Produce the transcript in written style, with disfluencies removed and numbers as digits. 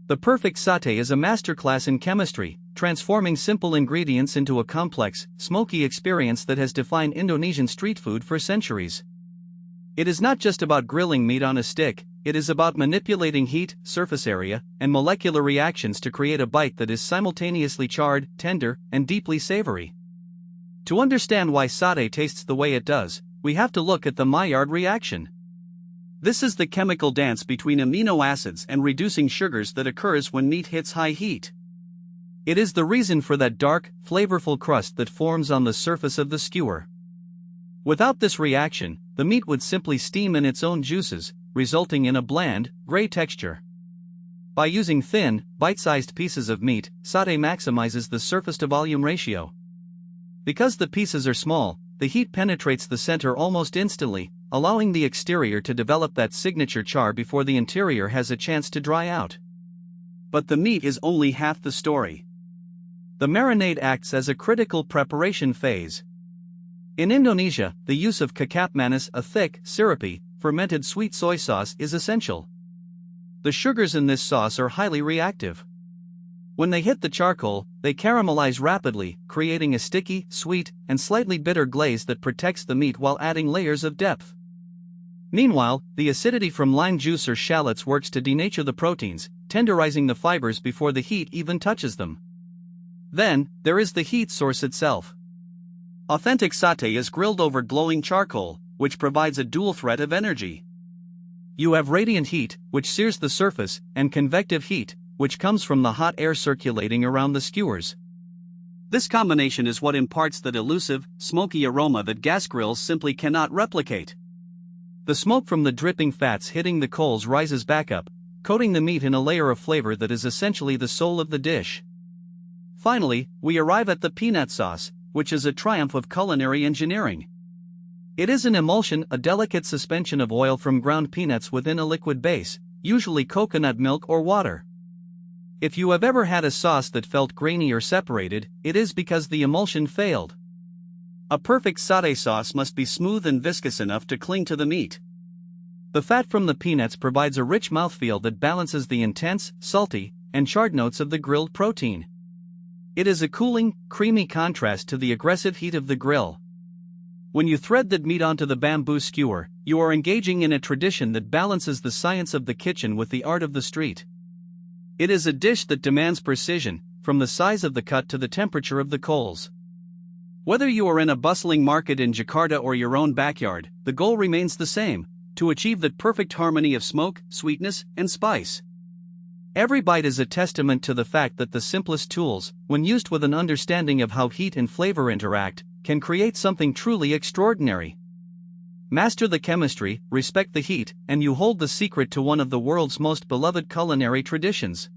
The perfect satay is a masterclass in chemistry, transforming simple ingredients into a complex, smoky experience that has defined Indonesian street food for centuries. It is not just about grilling meat on a stick, it is about manipulating heat, surface area, and molecular reactions to create a bite that is simultaneously charred, tender, and deeply savory. To understand why satay tastes the way it does, we have to look at the Maillard reaction. This is the chemical dance between amino acids and reducing sugars that occurs when meat hits high heat. It is the reason for that dark, flavorful crust that forms on the surface of the skewer. Without this reaction, the meat would simply steam in its own juices, resulting in a bland, gray texture. By using thin, bite-sized pieces of meat, satay maximizes the surface-to-volume ratio. Because the pieces are small, the heat penetrates the center almost instantly, allowing the exterior to develop that signature char before the interior has a chance to dry out. But the meat is only half the story. The marinade acts as a critical preparation phase. In Indonesia, the use of Kecap manis, a thick, syrupy, fermented sweet soy sauce, is essential. The sugars in this sauce are highly reactive. When they hit the charcoal, they caramelize rapidly, creating a sticky, sweet, and slightly bitter glaze that protects the meat while adding layers of depth. Meanwhile, the acidity from lime juice or shallots works to denature the proteins, tenderizing the fibers before the heat even touches them. Then, there is the heat source itself. Authentic satay is grilled over glowing charcoal, which provides a dual threat of energy. You have radiant heat, which sears the surface, and convective heat, which comes from the hot air circulating around the skewers. This combination is what imparts that elusive, smoky aroma that gas grills simply cannot replicate. The smoke from the dripping fats hitting the coals rises back up, coating the meat in a layer of flavor that is essentially the soul of the dish. Finally, we arrive at the peanut sauce, which is a triumph of culinary engineering. It is an emulsion, a delicate suspension of oil from ground peanuts within a liquid base, usually coconut milk or water. If you have ever had a sauce that felt grainy or separated, it is because the emulsion failed. A perfect satay sauce must be smooth and viscous enough to cling to the meat. The fat from the peanuts provides a rich mouthfeel that balances the intense, salty, and charred notes of the grilled protein. It is a cooling, creamy contrast to the aggressive heat of the grill. When you thread that meat onto the bamboo skewer, you are engaging in a tradition that balances the science of the kitchen with the art of the street. It is a dish that demands precision, from the size of the cut to the temperature of the coals. Whether you are in a bustling market in Jakarta or your own backyard, the goal remains the same: to achieve that perfect harmony of smoke, sweetness, and spice. Every bite is a testament to the fact that the simplest tools, when used with an understanding of how heat and flavor interact, can create something truly extraordinary. Master the chemistry, respect the heat, and you hold the secret to one of the world's most beloved culinary traditions.